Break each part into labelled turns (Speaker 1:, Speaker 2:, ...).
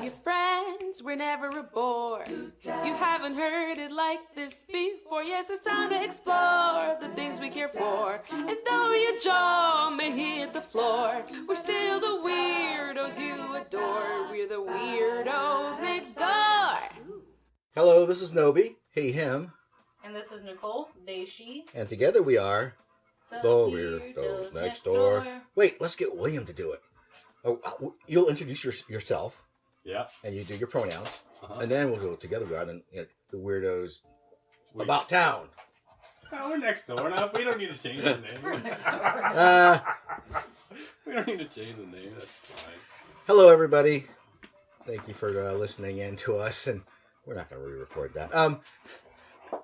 Speaker 1: your friends, we're never a bore. You haven't heard it like this before. Yes, it's time to explore the things we care for. And though your jaw may hit the floor, we're still the weirdos you adore. We're the weirdos next door.
Speaker 2: Hello, this is Nobi. Hey, him.
Speaker 3: And this is Nicole, they, she.
Speaker 2: And together we are
Speaker 3: The
Speaker 2: Weirdos next door. Wait, let's get William to do it. Oh, you'll introduce yourself.
Speaker 4: Yeah.
Speaker 2: And you do your pronouns.
Speaker 4: Uh-huh.
Speaker 2: And then we'll go together. We are then the Weirdos about town.
Speaker 4: Oh, we're next door now. We don't need to change the name.
Speaker 3: We're next door.
Speaker 4: We don't need to change the name. That's fine.
Speaker 2: Hello, everybody. Thank you for listening in to us. And we're not going to re-record that.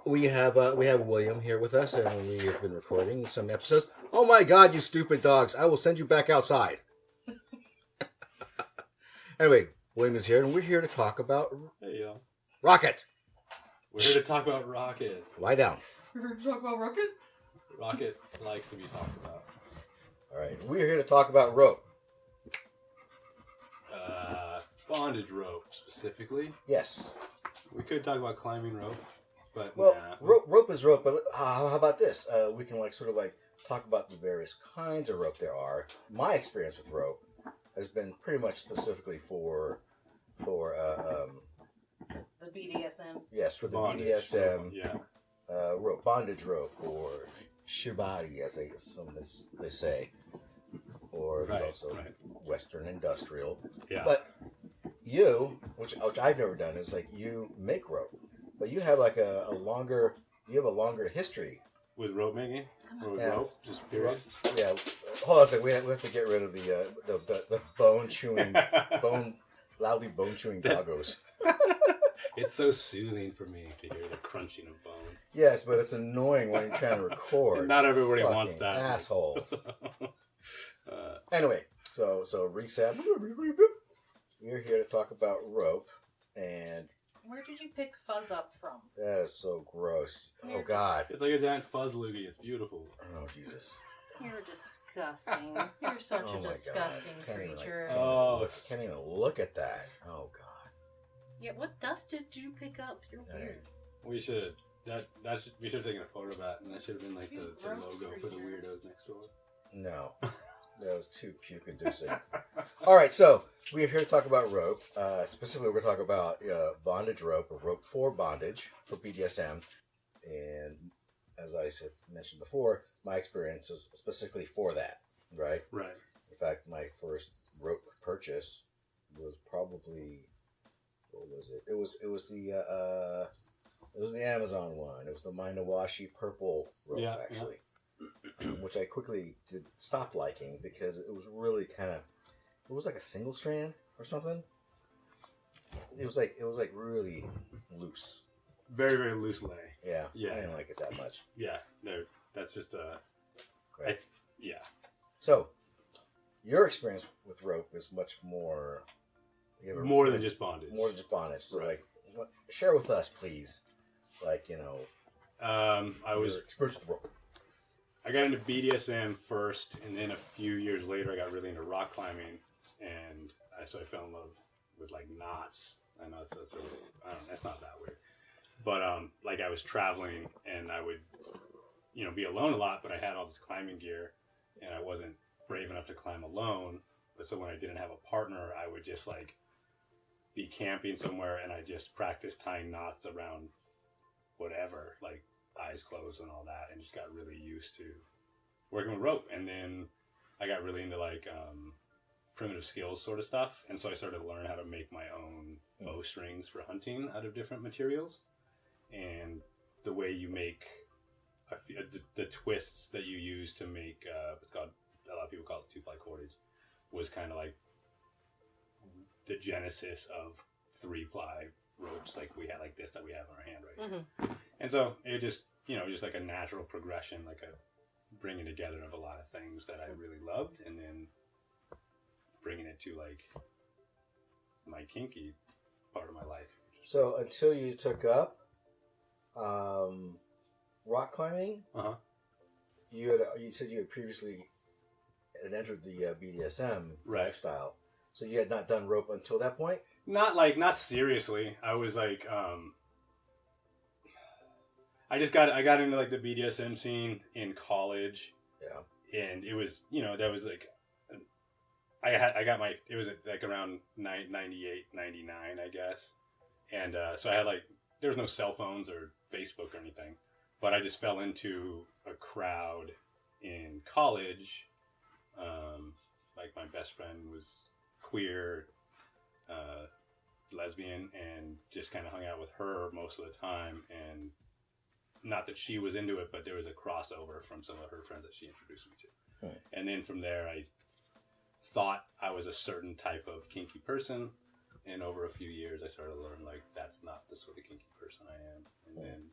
Speaker 2: We have William here with us, and we have been recording some episodes. Oh my God, you stupid dogs! I will send you back outside. Anyway, William is here, and we're here to talk about
Speaker 4: Hey, yo.
Speaker 2: Rocket.
Speaker 4: We're here to talk about rockets.
Speaker 2: Lie down.
Speaker 3: We're going to talk about Rocket?
Speaker 4: Rocket likes to be talked about.
Speaker 2: All right, we're here to talk about rope.
Speaker 4: Bondage rope, specifically.
Speaker 2: Yes.
Speaker 4: We could talk about climbing rope, but
Speaker 2: Well,
Speaker 4: nah.
Speaker 2: rope is rope, but how about this? We can talk about the various kinds of rope there are. My experience with rope has been pretty much specifically for
Speaker 3: The BDSM.
Speaker 2: yes, for the
Speaker 4: Bondage
Speaker 2: BDSM
Speaker 4: Yeah.
Speaker 2: rope, bondage rope, or shibari, as they say, or
Speaker 4: Right,
Speaker 2: also
Speaker 4: right.
Speaker 2: Western industrial.
Speaker 4: Yeah.
Speaker 2: But you, which I've never done, is like you make rope, but you have like a longer history.
Speaker 4: With rope making? Or with
Speaker 2: Yeah.
Speaker 4: rope? Just period?
Speaker 2: Yeah, hold on a second. We have to get rid of the bone chewing, loudly bone chewing doggos.
Speaker 4: It's so soothing for me to hear the crunching of bones.
Speaker 2: Yes, but it's annoying when you're trying to record.
Speaker 4: Not everybody
Speaker 2: Fucking
Speaker 4: wants that.
Speaker 2: assholes. Anyway, so reset. We're here to talk about rope, and
Speaker 3: Where did you pick Fuzz up from?
Speaker 2: that is so gross. Oh
Speaker 3: You're
Speaker 2: God.
Speaker 4: It's like a giant fuzz loogie. It's beautiful.
Speaker 2: Oh Jesus.
Speaker 3: You're disgusting. You're such
Speaker 2: Oh my
Speaker 3: a
Speaker 2: God.
Speaker 3: disgusting
Speaker 2: Can't even,
Speaker 3: creature.
Speaker 2: Can't even look at that. Oh God.
Speaker 3: Yeah, what dust did you pick up? You're weird.
Speaker 4: We should we should have taken a photo of that, and that should have been like the
Speaker 3: Gross
Speaker 4: logo for the
Speaker 3: creature.
Speaker 4: Weirdos next door.
Speaker 2: No. That was too puke inducing. All right, so we are here to talk about rope. Specifically, we're talking about bondage rope, or rope for bondage, for BDSM. And as I mentioned before, my experience is specifically for that, right?
Speaker 4: Right.
Speaker 2: In fact, my first rope purchase was probably, what was it? It was the Amazon one. It was the Minawashi purple rope,
Speaker 4: Yeah,
Speaker 2: actually. Which I quickly did stop liking because it was really it was like a single strand or something. It was like really loose.
Speaker 4: Very, very loose lay.
Speaker 2: Yeah,
Speaker 4: Yeah.
Speaker 2: I didn't like it that much.
Speaker 4: Yeah. No, that's just
Speaker 2: Right.
Speaker 4: yeah.
Speaker 2: So, your experience with rope is much more.
Speaker 4: More than just bondage.
Speaker 2: More than just bondage. So,
Speaker 4: Right.
Speaker 2: share with us, please.
Speaker 4: I was
Speaker 2: your experience with rope.
Speaker 4: I got into BDSM first, and then a few years later, I got really into rock climbing, and so I fell in love with like knots. I know that's not that weird, but I was traveling, and I would, be alone a lot, but I had all this climbing gear, and I wasn't brave enough to climb alone. But so when I didn't have a partner, I would just be camping somewhere, and I just practiced tying knots around whatever, like eyes closed and all that, and just got really used to working with rope. And then I got really into primitive skills sort of stuff, and so I started to learn how to make my own bow strings for hunting out of different materials, and the way you make the twists that you use to make what's called, a lot of people call it 2-ply cordage, was kind of like the genesis of 3-ply ropes, like we had like this that we have in our hand right
Speaker 3: Mm-hmm.
Speaker 4: And so it just, just like a natural progression, like a bringing together of a lot of things that I really loved, and then bringing it to my kinky part of my life.
Speaker 2: So until you took up rock climbing, you said you had previously entered the BDSM
Speaker 4: Right.
Speaker 2: lifestyle. So you had not done rope until that point?
Speaker 4: Not seriously. I was like, I got into like the BDSM scene in college.
Speaker 2: Yeah.
Speaker 4: And it was, that was like, it was like around 98, 99, I guess. And so I had like, there was no cell phones or Facebook or anything, but I just fell into a crowd in college. Like my best friend was queer, lesbian, and just kind of hung out with her most of the time. And not that she was into it, but there was a crossover from some of her friends that she introduced me to.
Speaker 2: Right.
Speaker 4: And then from there, I thought I was a certain type of kinky person. And over a few years, I started to learn, like, that's not the sort of kinky person I am. And then,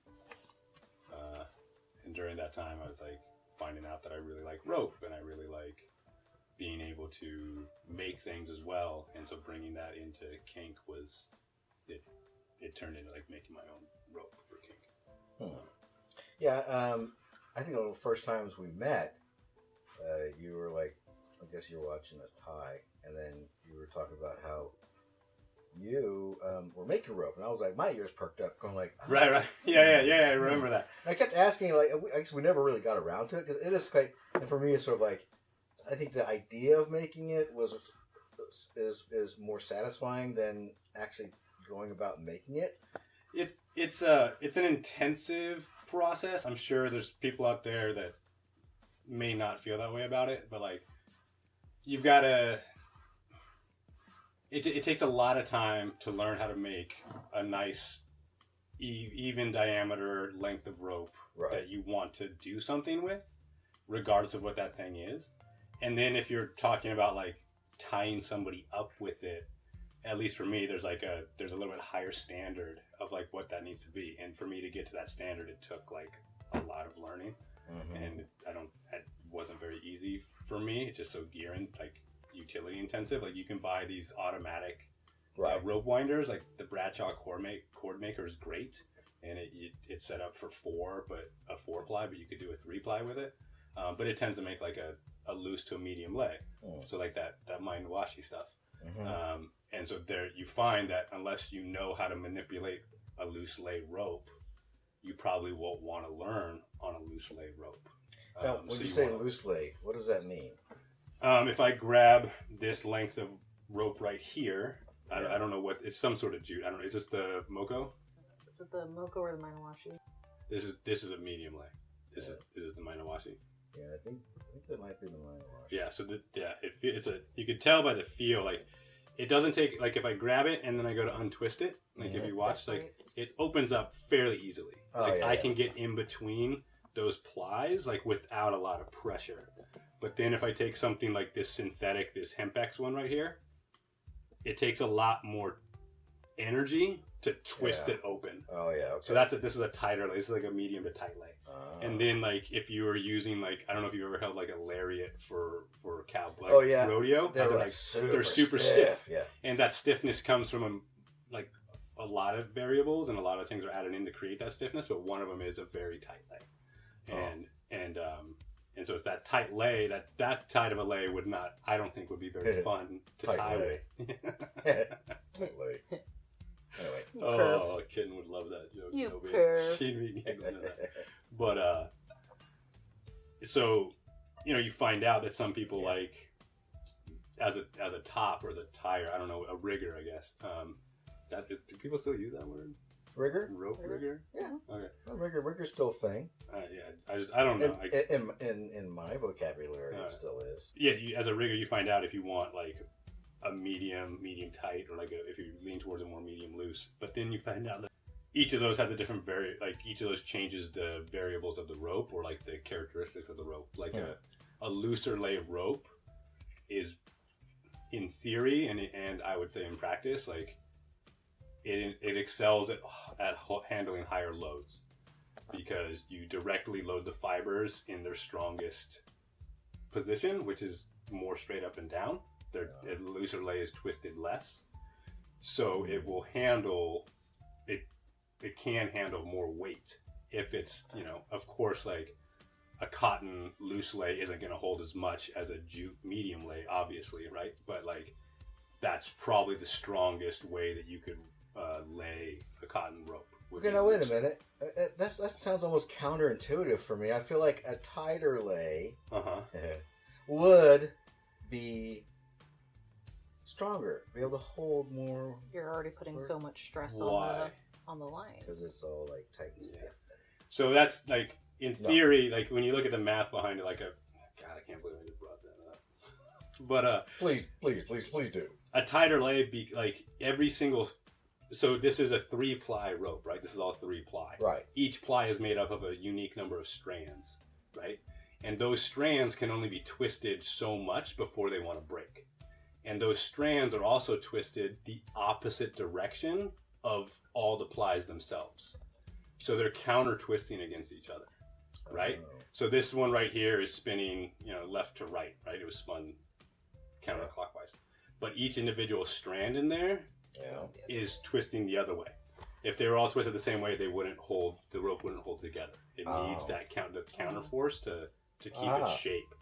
Speaker 4: and during that time, I was, like, finding out that I really like rope, and I really like being able to make things as well. And so bringing that into kink was, it turned into, like, making my own rope for kink.
Speaker 2: Yeah, I think one of the first times we met, you were like, I guess you were watching us tie, and then you were talking about how you were making rope, and I was like, my ears perked up, going like, oh.
Speaker 4: Right, yeah, I remember that.
Speaker 2: And I kept asking, like, I guess we never really got around to it, because it is quite, and for me, it's sort of like, I think the idea of making it is more satisfying than actually going about making it.
Speaker 4: It's an intensive process. I'm sure there's people out there that may not feel that way about it, but like, you've got to. It takes a lot of time to learn how to make a nice, even diameter length of rope that you want to do something with, regardless of what that thing is. And then if you're talking about like tying somebody up with it, at least for me, there's a little bit higher standard of like what that needs to be. And for me to get to that standard, it took like a lot of learning, and it wasn't very easy for me. It's just so gear and like utility intensive. Like you can buy these automatic rope winders, like the Bradshaw cord maker is great, and it's set up for 4 ply, but you could do a 3 ply with it. But it tends to make like a loose to a medium lay. So like that mind washi stuff. And so there you find that unless you know how to manipulate a loose lay rope, you probably won't want to learn on a loose lay rope.
Speaker 2: Now, when you say loose lay, what does that mean?
Speaker 4: If I grab this length of rope right here, I don't know what, it's some sort of jute. I don't know. Is this the Moko?
Speaker 3: Is it the Moko or the Minawashi?
Speaker 4: This is a medium lay. This is the Minawashi.
Speaker 2: Yeah, I think that might be the Minawashi.
Speaker 4: Yeah, so it's you could tell by the feel, like it doesn't take, like if I grab it and then I go to untwist it, like if you watch, like it opens up fairly easily. I can get in between those plies like without a lot of pressure. But then if I take something like this synthetic, this Hempex one right here, it takes a lot more energy to twist it open.
Speaker 2: Oh yeah. Okay.
Speaker 4: So this is a tighter lay. This is like a medium to tight lay. And then like if you were using like, I don't know if you ever held like a lariat for cowboy rodeo.
Speaker 2: They're super
Speaker 4: stiff.
Speaker 2: Yeah.
Speaker 4: And that stiffness comes from like a lot of variables, and a lot of things are added in to create that stiffness. But one of them is a very tight lay. And so it's that tight lay, that tight of a lay I don't think would be very fun to tie with.
Speaker 2: Tight lay. Anyway.
Speaker 4: Oh, Kitten would love that joke.
Speaker 3: You perv.
Speaker 4: She'd be giggling at that. But, so, you find out that some people like, as a top or as a tire, I don't know, a rigger, I guess. Do people still use that word?
Speaker 2: Rigger?
Speaker 4: Rope rigger?
Speaker 2: Yeah.
Speaker 4: Okay.
Speaker 2: Well, rigger's still a thing.
Speaker 4: Yeah, I don't know.
Speaker 2: In my vocabulary, it still is.
Speaker 4: Yeah, as a rigger, you find out if you want like a medium tight, or like if you lean towards a more medium loose. But then you find out that each of those has a different each of those changes the variables of the rope, or like the characteristics of the rope. Like a looser lay rope is, in theory, and I would say in practice, like it excels at handling higher loads, because you directly load the fibers in their strongest position, which is more straight up and down. A looser lay is twisted less, so it will handle it. It can handle more weight if it's, of course, like a cotton loose lay isn't going to hold as much as a jute medium lay, obviously, right? But like that's probably the strongest way that you could lay a cotton rope.
Speaker 2: Okay, now wait a minute. That sounds almost counterintuitive for me. I feel like a tighter lay would be stronger, be able to hold more.
Speaker 3: You're already putting so much stress
Speaker 4: Why?
Speaker 3: on the lines.
Speaker 2: Because it's all like tight and stiff.
Speaker 4: So that's like, in theory, like when you look at the math behind it, like God, I can't believe I just brought that up. But
Speaker 2: Please do.
Speaker 4: a tighter lay, be like every single. So this is a 3-ply rope, right? This is all 3-ply.
Speaker 2: Right.
Speaker 4: Each ply is made up of a unique number of strands, right? And those strands can only be twisted so much before they want to break. And those strands are also twisted the opposite direction of all the plies themselves. So they're counter twisting against each other, right?
Speaker 2: Oh.
Speaker 4: So this one right here is spinning, left to right, right? It was spun counterclockwise. But each individual strand in there is twisting the other way. If they were all twisted the same way, the rope wouldn't hold together. It needs that counter force to keep its shape.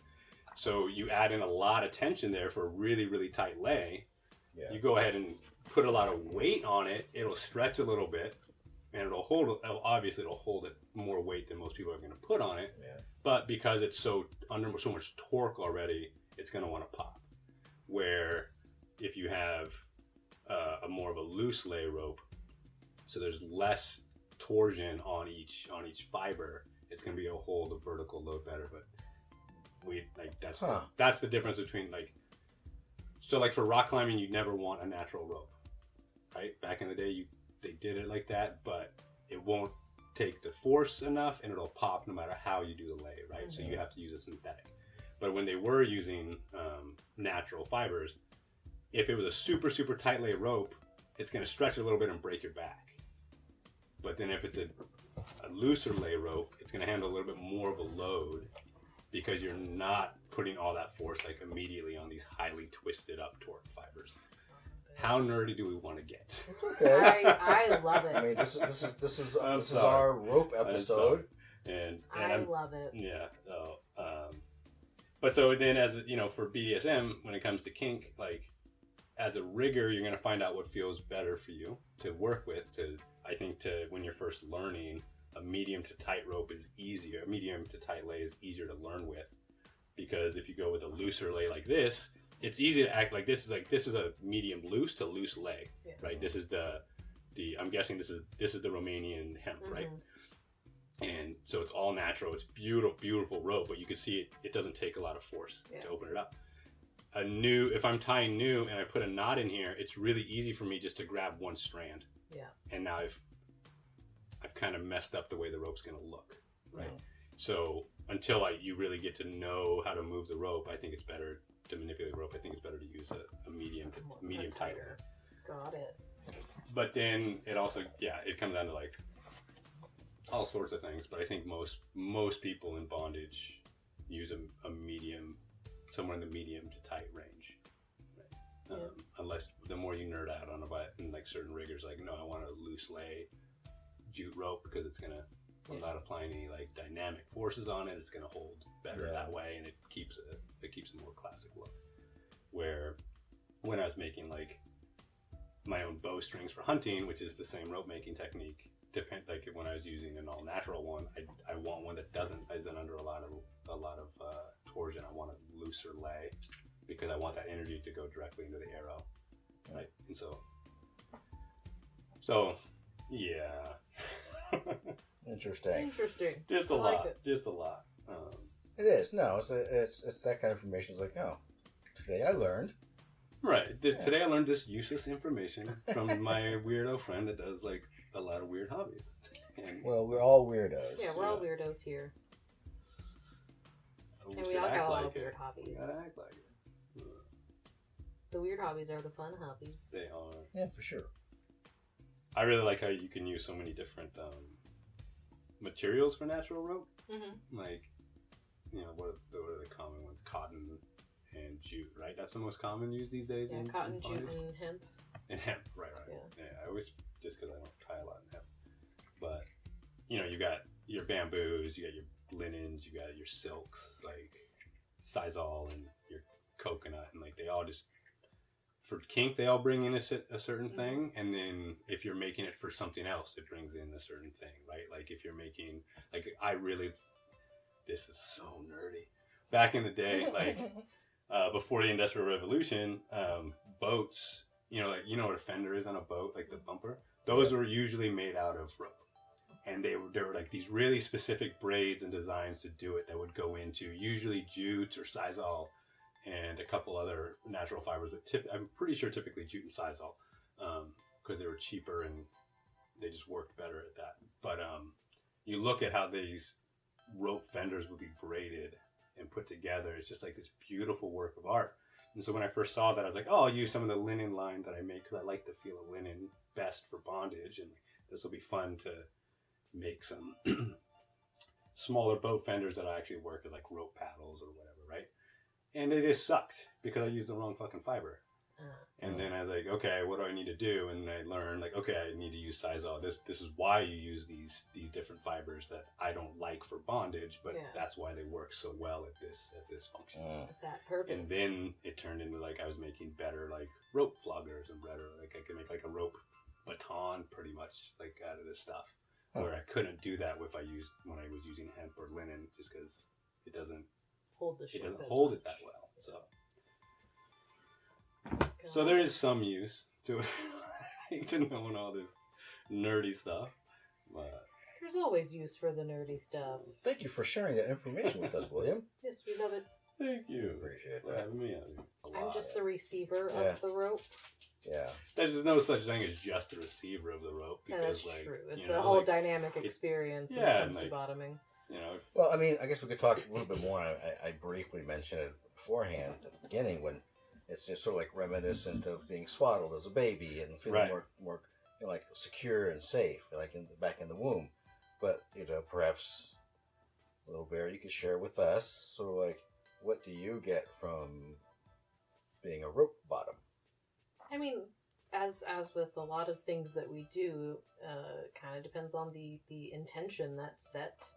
Speaker 4: So you add in a lot of tension there for a really, really tight lay. Yeah. You go ahead and put a lot of weight on it. It'll stretch a little bit, and it'll hold it more weight than most people are going to put on it. Yeah. But because it's under so much torque already, it's going to want to pop. Where if you have a more of a loose lay rope, so there's less torsion on each fiber, it's going to be able to hold a vertical load better. But that's the difference between for rock climbing, you never want a natural rope, right? Back in the day, they did it like that, but it won't take the force enough, and it'll pop no matter how you do the lay, right? Mm-hmm. So you have to use a synthetic. But when they were using natural fibers, if it was a super, super tight lay rope, it's going to stretch a little bit and break your back. But then if it's a looser lay rope, it's going to handle a little bit more of a load because you're not putting all that force immediately on these highly twisted up torque fibers. How nerdy do we want to get?
Speaker 2: It's okay.
Speaker 3: I love it.
Speaker 2: I mean, this is our rope episode,
Speaker 4: and
Speaker 3: I love it.
Speaker 4: Yeah. But so then, as for BDSM, when it comes to kink, as a rigger, you're going to find out what feels better for you to work with. I think when you're first learning, a medium to tight rope is easier. A medium to tight lay is easier to learn with, because if you go with a looser lay like this, it's easy to act like this is a medium loose to loose lay, right? This is the I'm guessing this is the Romanian hemp, right? And so it's all natural. It's beautiful rope, but you can see it doesn't take a lot of force to open it up. If I'm tying new and I put a knot in here, it's really easy for me just to grab one strand. Yeah. And now I've kind of messed up the way the rope's going to look, right? So until you really get to know how to move the rope, I think it's better to manipulate the rope. I think it's better to use a medium tighter.
Speaker 3: Got it.
Speaker 4: But then it also, it comes down to all sorts of things. But I think most people in bondage use a medium, somewhere in the medium to tight range. Right? Unless the more you nerd out on about it, and certain riggers no, I want a loose lay jute rope because it's gonna. I'm not applying any dynamic forces on it. It's going to hold better that way, and it keeps a more classic look. Where when I was making my own bowstrings for hunting, which is the same rope making technique, when I was using an all natural one, I want one that isn't under a lot of torsion. I want a looser lay because I want that energy to go directly into the arrow, right? And so yeah.
Speaker 2: Interesting.
Speaker 4: Just a lot.
Speaker 2: It is. No, it's that kind of information. It's today I learned.
Speaker 4: Right. Today I learned this useless information from my weirdo friend that does a lot of weird hobbies. And
Speaker 2: well, we're all weirdos.
Speaker 3: Yeah, we're all weirdos here.
Speaker 4: So
Speaker 3: and we all got a lot of weird hobbies.
Speaker 4: We gotta act like it.
Speaker 3: The weird hobbies are the fun hobbies.
Speaker 4: They are.
Speaker 2: Yeah, for sure.
Speaker 4: I really like how you can use so many different materials for natural rope. Mm-hmm. What are the common ones? Cotton and jute, right? That's the most common used these days.
Speaker 3: Yeah, cotton, jute, and hemp.
Speaker 4: And hemp, right. Yeah, I always, just because I don't tie a lot in hemp. But, you got your bamboos, you got your linens, you got your silks, sisal and your coconut, and they all just for kink, they all bring in a certain thing, and then if you're making it for something else, it brings in a certain thing, right? Like if you're making, like this is so nerdy. Back in the day, like before the Industrial Revolution, boats, like what a fender is on a boat, like the bumper. Those were usually made out of rope, and there were like these really specific braids and designs to do it that would go into usually jute or sisal and a couple other natural fibers, but I'm pretty sure typically jute and sisal, because they were cheaper and they just worked better at that. But you look at how these rope fenders would be braided and put together. It's just like this beautiful work of art. And so when I first saw that, I was like, oh, I'll use some of the linen line that I make because I like the feel of linen best for bondage, and this will be fun to make some smaller boat fenders that I actually work as like rope paddles or whatever, right? And it just sucked because I used the wrong fucking fiber. And then I was like, okay, what do I need to do? And I learned, like, okay, I need to use sisal. This is why you use these different fibers that I don't like for bondage, but that's why they work so well at this function.
Speaker 3: That purpose.
Speaker 4: And then it turned into like I was making better like rope floggers and better, like I could make like a rope baton pretty much like out of this stuff. Where I couldn't do that when I was using hemp or linen, just because it doesn't hold it that well. So there is some use to knowing all this nerdy stuff. But
Speaker 3: there's always use for the nerdy stuff.
Speaker 2: Thank you for sharing that information with us, William.
Speaker 3: Yes, we love it.
Speaker 4: Thank you.
Speaker 2: Appreciate
Speaker 4: for
Speaker 2: that.
Speaker 4: having me on.
Speaker 3: I'm just the receiver of the rope.
Speaker 2: Yeah.
Speaker 4: There's no such thing as just the receiver of the rope. Because,
Speaker 3: that's true. It's a whole dynamic experience when it comes to bottoming.
Speaker 2: Well, I mean, I guess we could talk a little bit more. I briefly mentioned it beforehand at the beginning when it's just sort of like reminiscent of being swaddled as a baby and feeling more like secure and safe, like back in the womb. But perhaps Little Bear, you could share with us sort of like what do you get from being a rope bottom?
Speaker 3: I mean, as with a lot of things that we do, kind of depends on the intention that's set.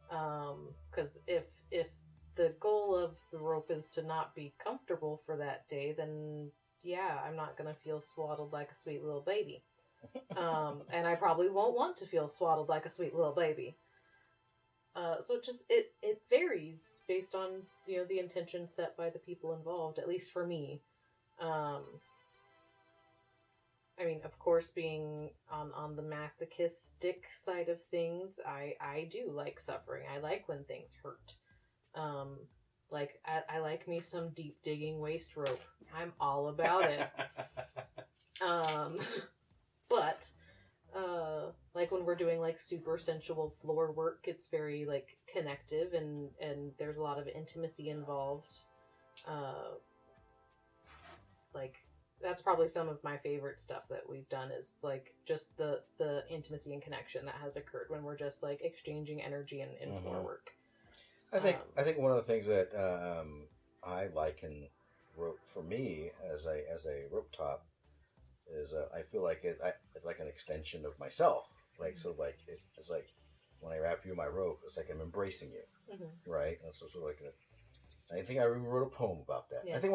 Speaker 3: Because if the goal of the rope is to not be comfortable for that day, then I'm not gonna feel swaddled like a sweet little baby. And I probably won't want to feel swaddled like a sweet little baby. So it varies based on the intention set by the people involved. At least for me. I mean, of course, being on the masochistic side of things, I do like suffering. I like when things hurt. Like I like me some deep digging waist rope. I'm all about it. But like when we're doing like super sensual floor work, it's very like connective and there's a lot of intimacy involved. Like that's probably some of my favorite stuff that we've done is like just the intimacy and connection that has occurred when we're just like exchanging energy in floor work.
Speaker 2: I think one of the things that I like in rope for me as a rope top is I feel like it's like an extension of myself. Like so, like it's like when I wrap you in my rope, it's like I'm embracing you, right? And so sort of like I think I even wrote a poem about that.
Speaker 3: Yes,
Speaker 2: I think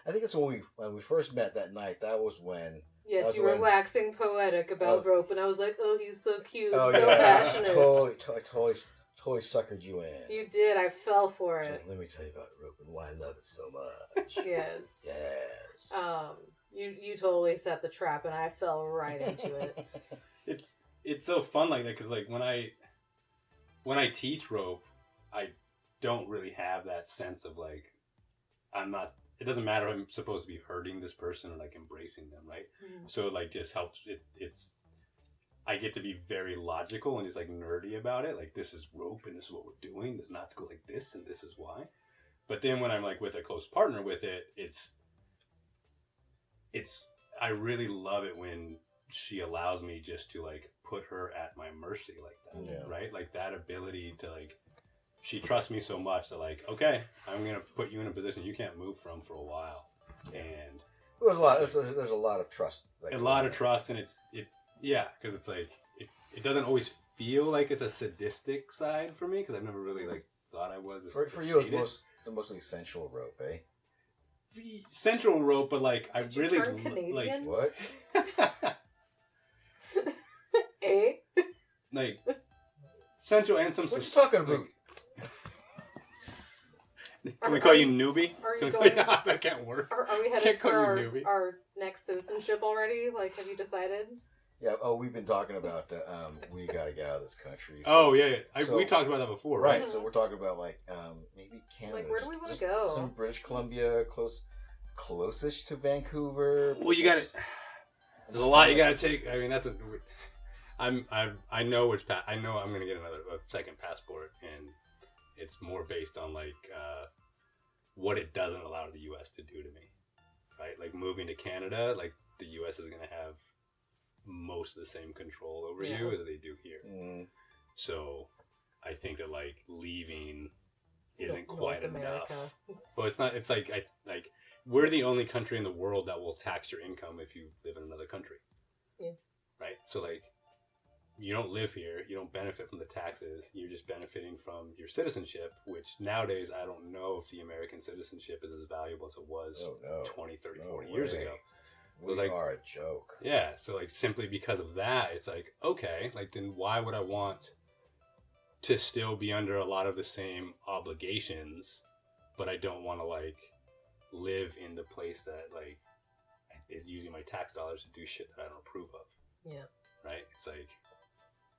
Speaker 2: I think it's when we first met that night. That was when.
Speaker 3: Yes, you were waxing poetic about rope, and I was like, "Oh, he's so cute,
Speaker 2: so
Speaker 3: passionate."
Speaker 2: Totally suckered you in.
Speaker 3: You did. I fell for it.
Speaker 2: So let me tell you about rope and why I love it so much.
Speaker 3: Yes.
Speaker 2: Yes.
Speaker 3: You totally set the trap, and I fell right into it.
Speaker 4: It's so fun like that because like when I teach rope, I don't really have that sense of like I'm not. It doesn't matter if I'm supposed to be hurting this person or like embracing them, right? So it like just helps. It's I get to be very logical and just like nerdy about it. Like this is rope and this is what we're doing. The knots go like this and this is why. But then when I'm like with a close partner with it, it's I really love it when she allows me just to like put her at my mercy like that, right? Like that ability to like. She trusts me so much that like, okay, I'm gonna put you in a position you can't move from for a while, and
Speaker 2: there's a lot of trust.
Speaker 4: A lot of trust, and because it's like it doesn't always feel like it's a sadistic side for me because I've never really like thought I was.
Speaker 2: For you, it's mostly sensual rope, eh?
Speaker 4: Central rope, but like I
Speaker 3: Did you
Speaker 4: really
Speaker 3: turn Canadian?
Speaker 2: What?
Speaker 3: Eh?
Speaker 4: like Central and some.
Speaker 2: What you talking about?
Speaker 4: Can we call you newbie?
Speaker 3: Are you
Speaker 4: Can we-
Speaker 3: going?
Speaker 4: that can't work.
Speaker 3: Are we
Speaker 4: Can't
Speaker 3: headed
Speaker 4: call
Speaker 3: for
Speaker 4: you newbie.
Speaker 3: our next citizenship already? Like, have you decided?
Speaker 2: Yeah. Oh, we've been talking about that. We gotta get out of this country. So,
Speaker 4: Oh yeah, yeah.
Speaker 2: So-
Speaker 4: We talked about that before, right?
Speaker 2: right. So we're talking about like maybe Canada.
Speaker 3: Like, where do we wanna
Speaker 2: Just
Speaker 3: go?
Speaker 2: Some British Columbia, closest to Vancouver.
Speaker 4: Well, you got to. There's a lot you got to take. I mean, that's a. I know which I know I'm gonna get a second passport, and it's more based on like what it doesn't allow the U.S. to do to me, right? Like moving to Canada, like the U.S. is gonna have most of the same control over
Speaker 3: Yeah.
Speaker 4: you as they do here.
Speaker 2: Mm,
Speaker 4: So I think that like leaving isn't
Speaker 3: North
Speaker 4: quite
Speaker 3: America.
Speaker 4: enough. Well, it's not. It's like we're the only country in the world that will tax your income if you live in another country.
Speaker 3: Yeah.
Speaker 4: Right. So like, you don't live here. You don't benefit from the taxes. You're just benefiting from your citizenship, which nowadays I don't know if the American citizenship is as valuable as it was
Speaker 2: oh no.
Speaker 4: 20, 30,
Speaker 2: No
Speaker 4: 40 years
Speaker 2: way.
Speaker 4: ago.
Speaker 2: We
Speaker 4: like-
Speaker 2: are a joke.
Speaker 4: Yeah, so like simply because of that, it's like, okay, like then why would I want to still be under a lot of the same obligations, but I don't want to like live in the place that like is using my tax dollars to do shit that I don't approve of,
Speaker 3: Yeah.
Speaker 4: right? It's like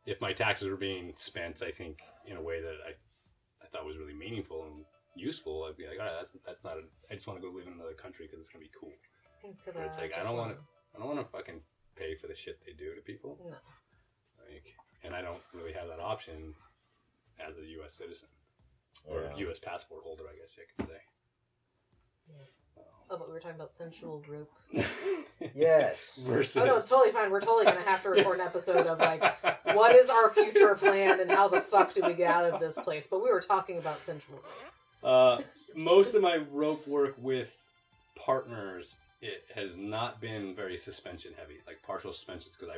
Speaker 4: if my taxes were being spent, I think in a way that I thought was really meaningful and useful, I'd be like, all right, that's not. I just want to go live in another country because it's gonna be cool. But it's like I don't want to fucking pay for the shit they do to people.
Speaker 3: No.
Speaker 4: Like, and I don't really have that option as a U.S. citizen or
Speaker 2: Yeah.
Speaker 4: U.S. passport holder, I guess you could say.
Speaker 3: Oh, but we were talking about sensual rope.
Speaker 2: Yes.
Speaker 4: Versus.
Speaker 3: Oh no, it's totally fine. We're totally gonna have to record an episode of like, what is our future plan and how the fuck do we get out of this place? But we were talking about sensual rope.
Speaker 4: Most of my rope work with partners, it has not been very suspension heavy, like partial suspensions, because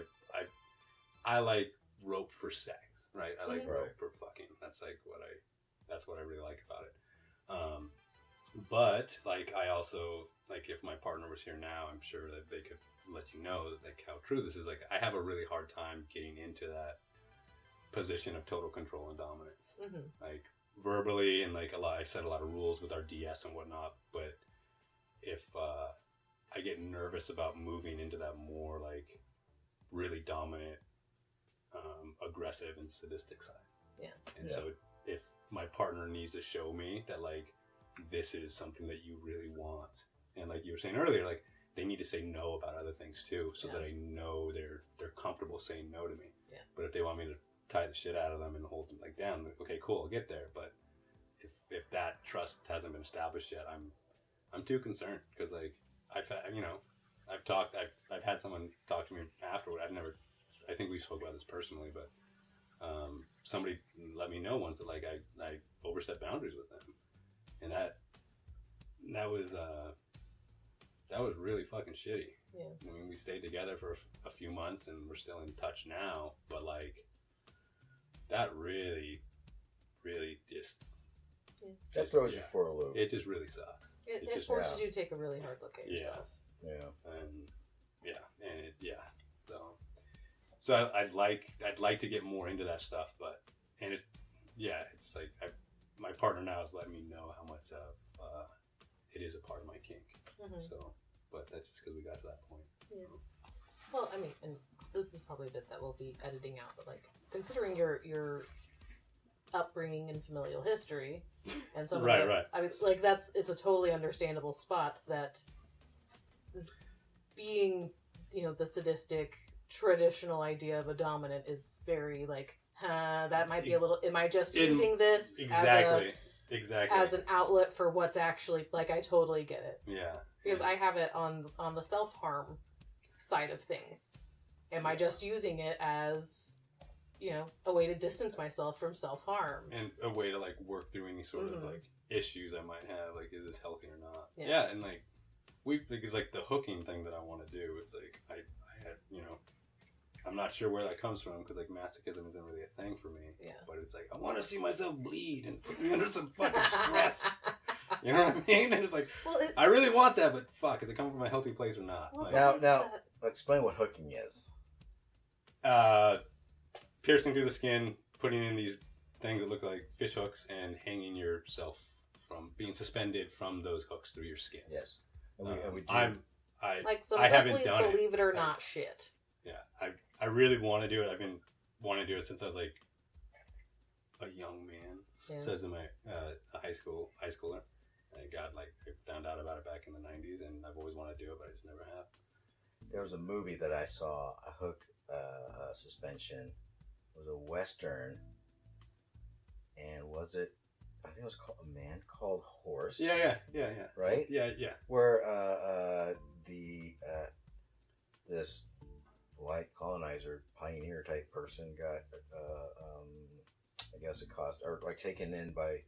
Speaker 4: I like rope for sex, right? I like
Speaker 3: Mhm.
Speaker 4: rope for fucking. That's what I really like about it. But like I also like if my partner was here now, I'm sure that they could let you know like how true this is. Like I have a really hard time getting into that position of total control and dominance.
Speaker 3: Mm-hmm.
Speaker 4: Like verbally and like I set a lot of rules with our DS and whatnot, but if I get nervous about moving into that more like really dominant, aggressive and sadistic side.
Speaker 3: Yeah.
Speaker 4: And
Speaker 2: Yeah.
Speaker 4: so if my partner needs to show me that like this is something that you really want, and like you were saying earlier, like they need to say no about other things too, so
Speaker 3: Yeah.
Speaker 4: that I know they're comfortable saying no to me.
Speaker 3: Yeah.
Speaker 4: But if they want me to tie the shit out of them and hold them like down, like, okay, cool, I'll get there. But if that trust hasn't been established yet, I'm too concerned because like I've had someone talk to me afterward. I think we spoke about this personally, but somebody let me know once that like I overstepped boundaries with them, and that was really fucking shitty.
Speaker 3: Yeah.
Speaker 4: I mean, we stayed together for a few months and we're still in touch now, but like that really just
Speaker 2: That throws you for a loop.
Speaker 4: it just really sucks.
Speaker 3: It
Speaker 4: just
Speaker 3: forces you to take a really hard look at
Speaker 4: Yeah.
Speaker 3: yourself.
Speaker 2: Yeah.
Speaker 4: So I'd like to get more into that stuff, but it's like my partner now is letting me know how much it is a part of my kink.
Speaker 3: Mm-hmm.
Speaker 4: So, but that's just because we got to that point.
Speaker 3: Yeah. Well, I mean, and this is probably a bit that we'll be editing out, but like considering your upbringing and familial history and some
Speaker 4: Right,
Speaker 3: of the,
Speaker 4: right.
Speaker 3: I mean, like it's a totally understandable spot that being, the sadistic traditional idea of a dominant is very like, that might be a little. Am I just using this
Speaker 4: Exactly.
Speaker 3: as an outlet for what's actually like? I totally get it.
Speaker 4: Yeah.
Speaker 3: Because I have it on the self-harm side of things. Am I just using it as, a way to distance myself from self-harm?
Speaker 4: And a way to like work through any sort of
Speaker 3: Mhm.
Speaker 4: like issues I might have. Like, is this healthy or not?
Speaker 3: Yeah.
Speaker 4: Yeah, and like because like the hooking thing that I want to do, it's like I had I'm not sure where that comes from because like masochism isn't really a thing for me.
Speaker 3: Yeah.
Speaker 4: But it's like I want to see myself bleed and put me under some fucking stress. You know what I mean? And it's like,
Speaker 3: Well,
Speaker 4: I really want that, but fuck, is it coming from a healthy place or not?
Speaker 3: Well,
Speaker 4: Like,
Speaker 2: Now, explain what hooking is.
Speaker 4: piercing through the skin, putting in these things that look like fish hooks, and hanging yourself from being suspended from those hooks through your skin.
Speaker 2: Yes. And we do.
Speaker 3: like some
Speaker 4: I haven't
Speaker 3: Ripley's
Speaker 4: done it.
Speaker 3: Believe It or
Speaker 4: Like,
Speaker 3: Not shit.
Speaker 4: Yeah, I really want to do it. I've been wanting to do it since I was like a young man.
Speaker 3: Yeah.
Speaker 4: Says in my a high schooler. I found out about it back in the 90s, and I've always wanted to do it, but I just never have.
Speaker 2: There was a movie that I saw, a hook suspension. It was a Western. And was it, I think it was called A Man Called Horse.
Speaker 4: Yeah.
Speaker 2: Right?
Speaker 4: Yeah.
Speaker 2: Where this white colonizer, pioneer type person got, I guess it cost, or like taken in by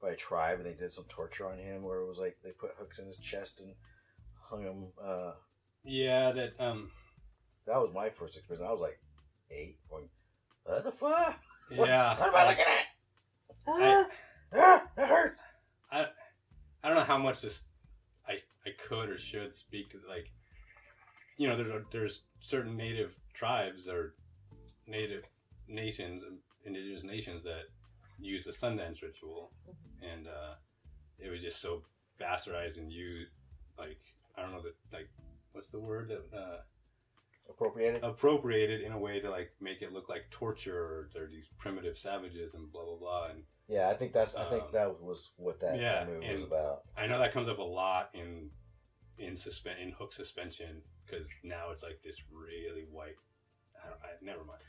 Speaker 2: a tribe, and they did some torture on him where it was like they put hooks in his chest and hung him.
Speaker 4: Yeah, that
Speaker 2: That was my first experience. I was like 8, going, what the fuck?
Speaker 4: Yeah.
Speaker 2: What am I looking at? That hurts.
Speaker 4: I don't know how much this I could or should speak to, like, you know, there's certain native tribes or native nations, indigenous nations that use the Sundance ritual, and it was just so bastardized and used, like, I don't know, that, like, what's the word that appropriated in a way to like make it look like torture, or they're these primitive savages and blah blah blah. And
Speaker 2: yeah, I think that was what that movie was about.
Speaker 4: I know that comes up a lot in hook suspension, because now it's like this really white. Never mind.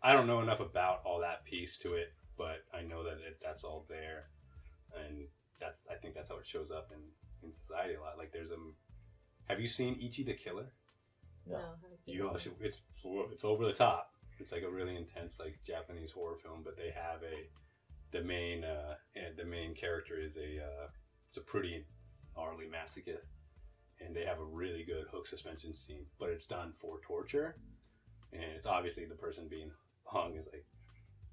Speaker 4: I don't know enough about all that piece to it, but I know that that's all there, and I think that's how it shows up in society a lot. Like have you seen Ichi the Killer?
Speaker 2: No.
Speaker 4: It's over the top. It's like a really intense, like, Japanese horror film, but they have the main character is it's a pretty gnarly masochist, and they have a really good hook suspension scene, but it's done for torture, and it's obviously the person being hung is like,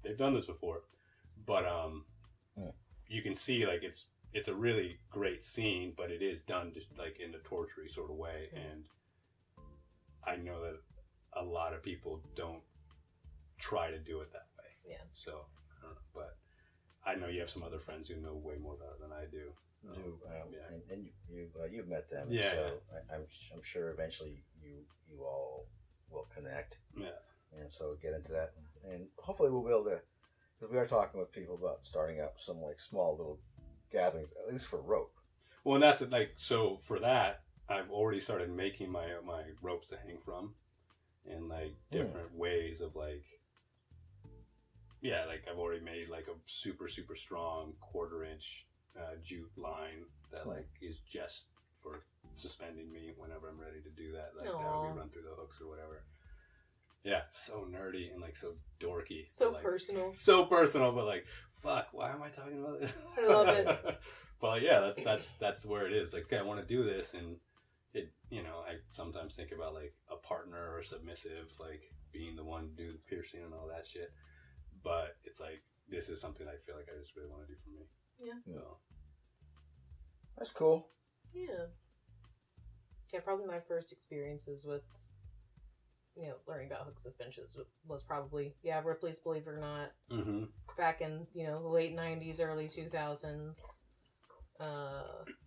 Speaker 4: they've done this before, but you can see, like, it's a really great scene, but it is done just like in a torture-y sort of way, and I know that a lot of people don't try to do it that way.
Speaker 3: Yeah.
Speaker 4: So, I don't know, but I know you have some other friends who know way more about it than I do.
Speaker 2: And you've met them.
Speaker 4: Yeah.
Speaker 2: So I'm sure eventually you all will connect.
Speaker 4: Yeah.
Speaker 2: And so get into that, and hopefully we'll be able to, because we are talking with people about starting up some like small little gatherings, at least for rope.
Speaker 4: Well, and that's like, so for that, I've already started making my ropes to hang from, and like different ways of like, like I've already made like a super super strong 1/4-inch jute line that like is just for suspending me whenever I'm ready to do that. Like that'll be run through the hooks or whatever. Yeah, so nerdy and like so dorky.
Speaker 3: So
Speaker 4: like,
Speaker 3: personal.
Speaker 4: So personal, but like, fuck, why am I talking about this?
Speaker 3: I love it.
Speaker 4: But yeah, that's where it is. Like, okay, I want to do this, and it, you know, I sometimes think about like a partner or submissive, like being the one to do the piercing and all that shit. But it's like, this is something I feel like I just really want to do for me.
Speaker 3: Yeah.
Speaker 4: So.
Speaker 2: That's cool.
Speaker 3: Yeah. Yeah, probably my first experiences with, learning about hook suspensions was probably, Ripley's Believe It or Not.
Speaker 4: Mm-hmm.
Speaker 3: Back in, the late 90s, early 2000s.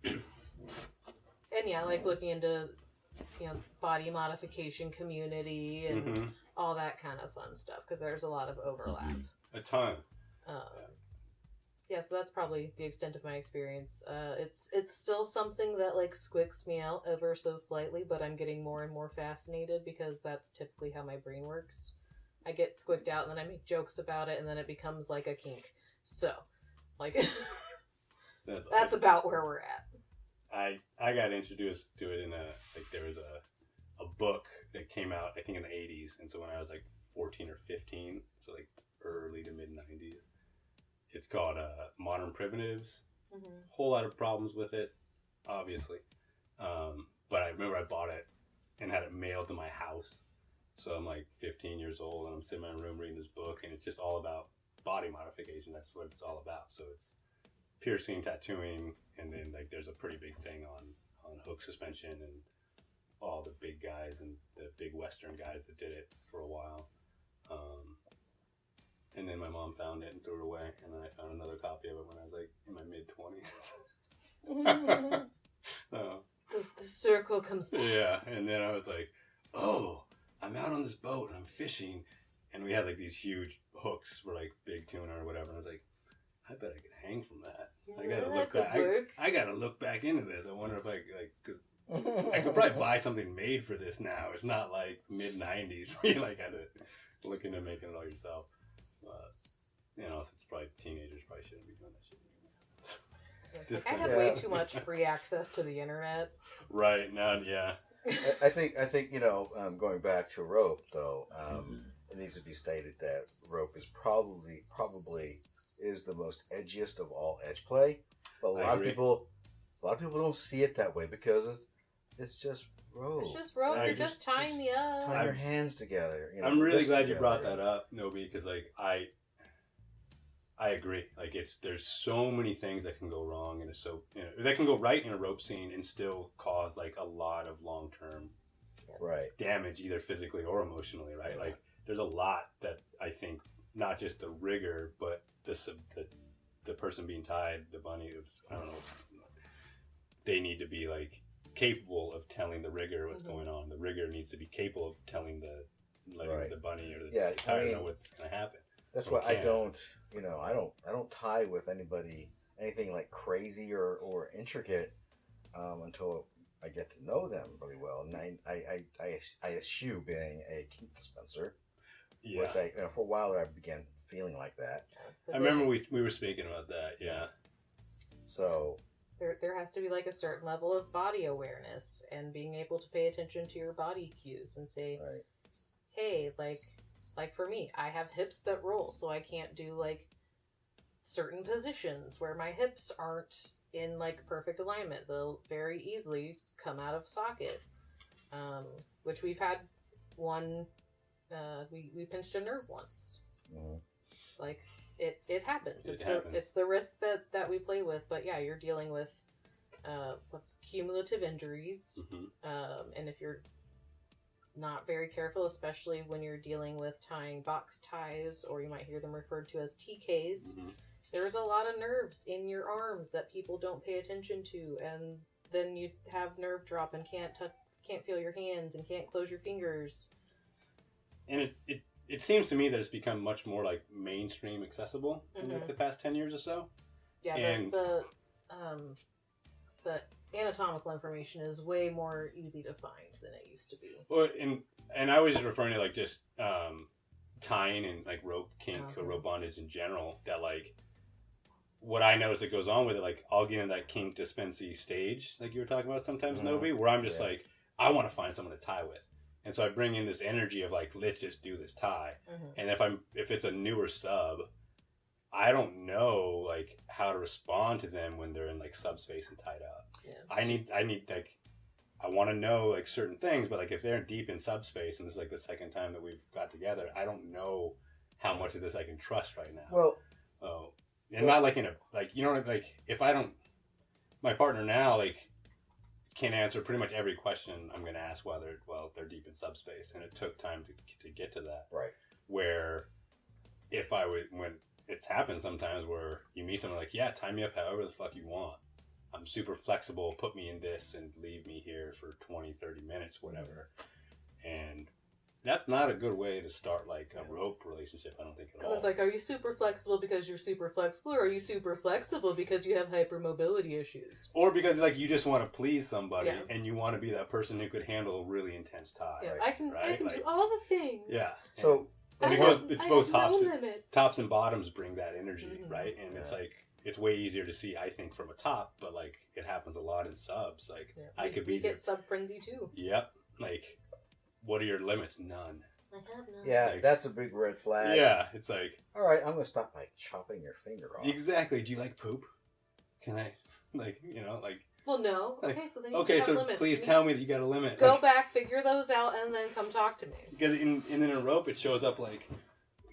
Speaker 3: And yeah, like looking into, body modification community and all that kind of fun stuff, because there's a lot of overlap.
Speaker 4: A ton.
Speaker 3: Yeah, so that's probably the extent of my experience. It's still something that like squicks me out ever so slightly, but I'm getting more and more fascinated, because that's typically how my brain works. I get squicked out and then I make jokes about it, and then it becomes like a kink. So, like, that's about where we're at.
Speaker 4: I got introduced to it in there was a book that came out, I think, in the 80s, and so when I was like 14 or 15, so like early to mid 90s. It's called Modern Primitives. Whole lot of problems with it, obviously. But I remember I bought it and had it mailed to my house. So I'm like 15 years old, and I'm sitting in my room reading this book, and it's just all about body modification. That's what it's all about. So it's piercing, tattooing, and then like there's a pretty big thing on hook suspension and all the big guys and the big Western guys that did it for a while. And then my mom found it and threw it away, and then I found another copy of it when I was like in my mid-20s.
Speaker 3: The circle comes back.
Speaker 4: Yeah, and then I was like, oh, I'm out on this boat and I'm fishing, and we had like these huge hooks for like big tuna or whatever, and I was like, I bet I could hang from that. I gotta look back. I gotta look back into this. I wonder if I because I could probably buy something made for this now. It's not like mid-90s where you like had to look into making it all yourself. You know, since probably teenagers probably shouldn't be doing that shit.
Speaker 3: Like, I had way too much free access to the internet.
Speaker 4: Right now, yeah.
Speaker 2: I think going back to rope though, it needs to be stated that rope is probably is the most edgiest of all edge play. But a lot of people don't see it that way because it's just rope.
Speaker 3: It's just rope. You're just tying me up.
Speaker 2: Tying your hands together.
Speaker 4: I'm really glad you brought that up, Nobi, because like I agree. Like there's so many things that can go wrong, and it's so that can go right in a rope scene and still cause like a lot of long term damage, either physically or emotionally. Right? Like there's a lot that I think not just the rigger, but the person being tied, the bunny. I don't know. They need to be like capable of telling the rigger what's going on. The rigger needs to be capable of telling the bunny or the tire know what's going to happen.
Speaker 2: That's why I don't tie with anything like crazy or intricate until I get to know them really well. And I eschew being a kink dispenser, which for a while I began feeling like that.
Speaker 4: I remember we were speaking about that. Yeah.
Speaker 2: So
Speaker 3: there has to be like a certain level of body awareness and being able to pay attention to your body cues and say, hey, like for me, I have hips that roll, so I can't do like certain positions where my hips aren't in like perfect alignment. They'll very easily come out of socket. Which we've had one, we pinched a nerve once. Mm-hmm. Like it happens. It's the risk that we play with. But yeah, you're dealing with what's cumulative injuries, and if you're not very careful, especially when you're dealing with tying box ties, or you might hear them referred to as TKs. There's a lot of nerves in your arms that people don't pay attention to, and then you have nerve drop and can't feel your hands and can't close your fingers.
Speaker 4: And it seems to me that it's become much more like mainstream accessible in like the past 10 years or so.
Speaker 3: Yeah, and the anatomical information is way more easy to find than it used to be.
Speaker 4: Well, and I was just referring to like just tying and like rope kink or rope bondage in general. That like what I notice that goes on with it, like I'll get in that kink dispensy stage, like you were talking about sometimes, Nobi, where I'm just like, I want to find someone to tie with. And so I bring in this energy of like, let's just do this tie. And if it's a newer sub, I don't know like how to respond to them when they're in like subspace and tied up. Yeah. I need like, I want to know like certain things, but like if they're deep in subspace and this is like the second time that we've got together, I don't know how much of this I can trust right now. Not like in a, like, you know, like if I don't, my partner now like can answer pretty much every question I'm going to ask while they're deep in subspace. And it took time to get to that.
Speaker 2: Right.
Speaker 4: Where when it's happened sometimes where you meet someone like, yeah, tie me up however the fuck you want. I'm super flexible. Put me in this and leave me here for 20, 30 minutes, whatever. And that's not a good way to start like a rope relationship, I don't think at all.
Speaker 3: It's like, are you super flexible because you're super flexible, or are you super flexible because you have hypermobility issues?
Speaker 4: Or because like you just want to please somebody and you want to be that person who could handle a really intense tie.
Speaker 3: Yeah, I can do all the things.
Speaker 4: Yeah.
Speaker 2: So
Speaker 4: it's both tops and bottoms bring that energy, right? And it's like, it's way easier to see, I think, from a top, but like it happens a lot in subs. Like
Speaker 3: we get sub frenzy too.
Speaker 4: Yep. Like, what are your limits? None.
Speaker 3: I have none.
Speaker 2: Yeah,
Speaker 4: like,
Speaker 2: that's a big red flag.
Speaker 4: Yeah, it's like,
Speaker 2: all right, I'm gonna stop by chopping your finger off.
Speaker 4: Exactly. Do you like poop? Can I, like, you know, like.
Speaker 3: Well, no.
Speaker 4: Like,
Speaker 3: okay, so then you have limits.
Speaker 4: Please tell me that you got a limit.
Speaker 3: Go back, figure those out, and then come talk to me.
Speaker 4: Because in a rope, it shows up like,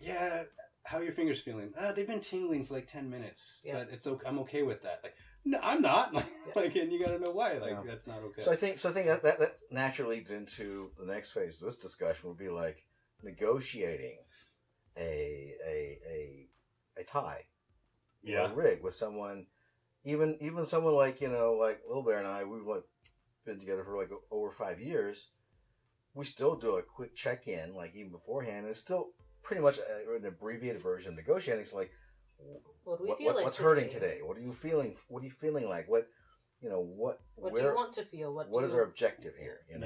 Speaker 4: yeah, how are your fingers feeling? They've been tingling for like 10 minutes,
Speaker 3: Yeah.
Speaker 4: but it's okay. I'm okay with that. Like, no, I'm not. Like, and you got to know why. Like,
Speaker 2: Yeah.
Speaker 4: that's not okay.
Speaker 2: So I think that naturally leads into the next phase of this discussion would be like negotiating a tie, or a rig with someone, even someone like like Little Bear and I. We've like been together for like over 5 years. We still do a quick check in, like even beforehand. It's still pretty much an abbreviated version of negotiating. So like,
Speaker 3: What do we feel like
Speaker 2: what's
Speaker 3: today?
Speaker 2: hurting today? What are you feeling? What are you feeling like? What
Speaker 3: What do you want to feel?
Speaker 2: What is our objective here?
Speaker 4: Yep.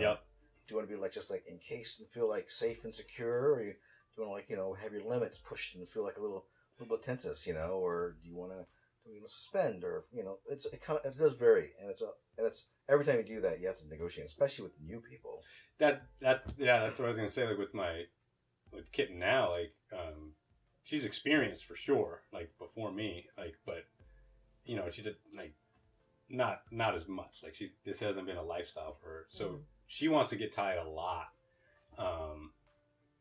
Speaker 2: Do you want to be like just like encased and feel like safe and secure, or do you want to like have your limits pushed and feel like a little bit tenseness, or do you want to suspend, or it does vary, and it's every time you do that you have to negotiate, especially with new people.
Speaker 4: That's what I was gonna say. Like with Kitten now, like she's experienced for sure, like before me, like, but she did like not as much. Like this hasn't been a lifestyle for her, so she wants to get tied a lot.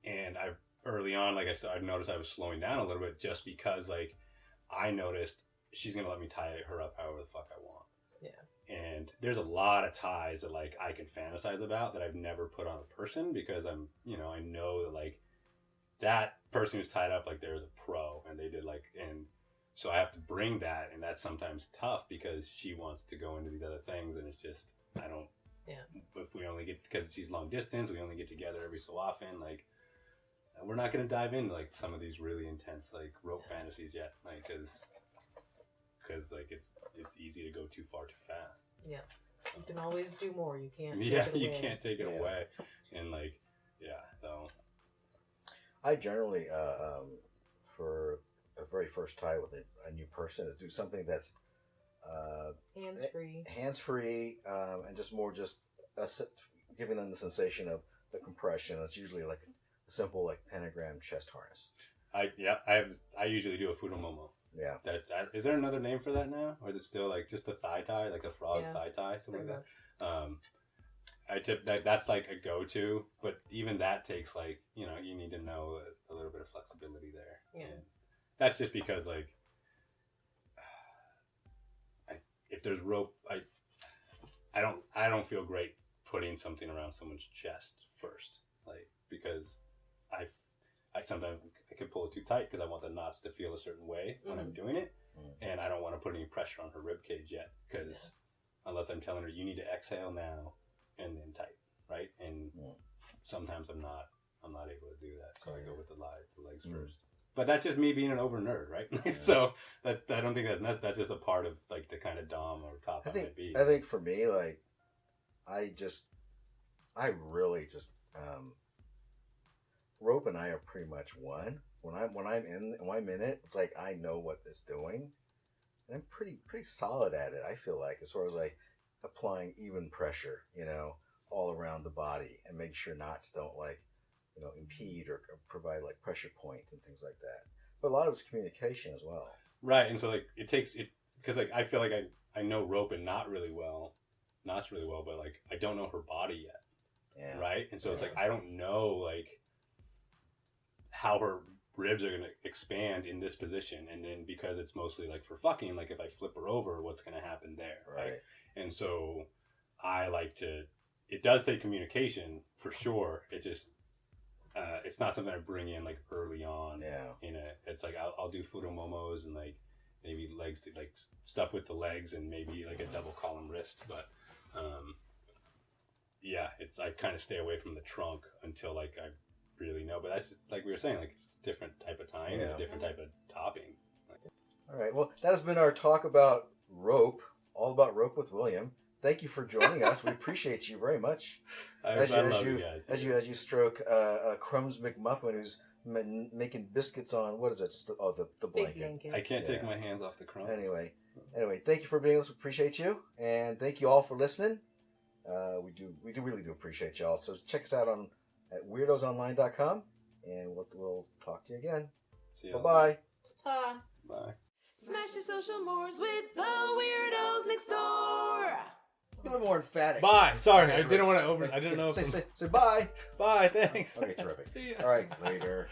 Speaker 4: And I've early on, like I said, I've noticed I was slowing down a little bit just because like I noticed she's gonna let me tie her up however the fuck I want. Yeah. And there's a lot of ties that like I can fantasize about that I've never put on a person because I'm I know that like that person who's tied up, like there's a pro and they did like, and so I have to bring that, and that's sometimes tough because she wants to go into these other things, and it's just I don't.
Speaker 3: Yeah.
Speaker 4: If we only get, because she's long distance, we only get together every so often. Like we're not gonna dive into like some of these really intense like rope fantasies yet, like because like it's easy to go too far too fast.
Speaker 3: Yeah. You can always do more. You can't.
Speaker 4: Yeah,
Speaker 3: take it
Speaker 4: you
Speaker 3: away.
Speaker 4: can't take it away, and like so.
Speaker 2: I generally, for a very first tie with a new person, is do something that's hands free, and just more giving them the sensation of the compression. It's usually like a simple like pentagram chest harness.
Speaker 4: I usually do a futomomo.
Speaker 2: Yeah.
Speaker 4: Is there another name for that now, or is it still like just a thigh tie, like a frog thigh tie, something like that? I tip that's like a go-to, but even that takes like you need to know a little bit of flexibility there.
Speaker 3: Yeah.
Speaker 4: And that's just because like if there's rope, I don't feel great putting something around someone's chest first, like because I sometimes I can pull it too tight because I want the knots to feel a certain way when I'm doing it, and I don't want to put any pressure on her rib cage yet because unless I'm telling her you need to exhale now and then tight, right? And sometimes I'm not able to do that, so I go with the legs first. But that's just me being an over nerd, right? So I don't think that's just a part of like the kind of dom or top I might be.
Speaker 2: I think for me, like I really just rope and I are pretty much one. When I'm in it, it's like I know what it's doing, and I'm pretty solid at it. I feel like as far as like applying even pressure, all around the body and make sure knots don't like impede or provide like pressure points and things like that. But a lot of it's communication as well.
Speaker 4: Right, and so like it takes it because like I feel like I know rope and knots really well, but like I don't know her body yet. Yeah. Right, and so it's like I don't know like how her ribs are gonna expand in this position, and then because it's mostly like for fucking, like if I flip her over, what's gonna happen there, right? And so I like to. It does take communication for sure. It just. It's not something I bring in like early on. Yeah. It's like I'll do futomomos and like maybe legs to like stuff with the legs and maybe like a double column wrist, but it's I kind of stay away from the trunk until like I really know. But that's just, like we were saying, like it's a different type of tying and a different type of topping.
Speaker 2: All right. Well, that has been our talk about rope, all about rope with William. Thank you for joining us. We appreciate you very much.
Speaker 4: I love you guys.
Speaker 2: As you stroke Crumbs McMuffin, who's making biscuits on what is it? Just the blanket.
Speaker 4: I can't take my hands off the crumbs.
Speaker 2: Anyway, thank you for being with us. We appreciate you, and thank you all for listening. We really do appreciate y'all. So check us out at weirdosonline.com, and we'll talk to you again.
Speaker 4: See you.
Speaker 2: Bye.
Speaker 3: Ta-ta.
Speaker 4: Bye.
Speaker 1: Smash your social mores with the weirdos next door.
Speaker 2: Be a little more emphatic.
Speaker 4: Bye. Sorry,
Speaker 2: Okay,
Speaker 4: I didn't want to I didn't know.
Speaker 2: Say bye.
Speaker 4: Bye. Thanks.
Speaker 2: Okay, terrific.
Speaker 4: See ya.
Speaker 2: All right, later.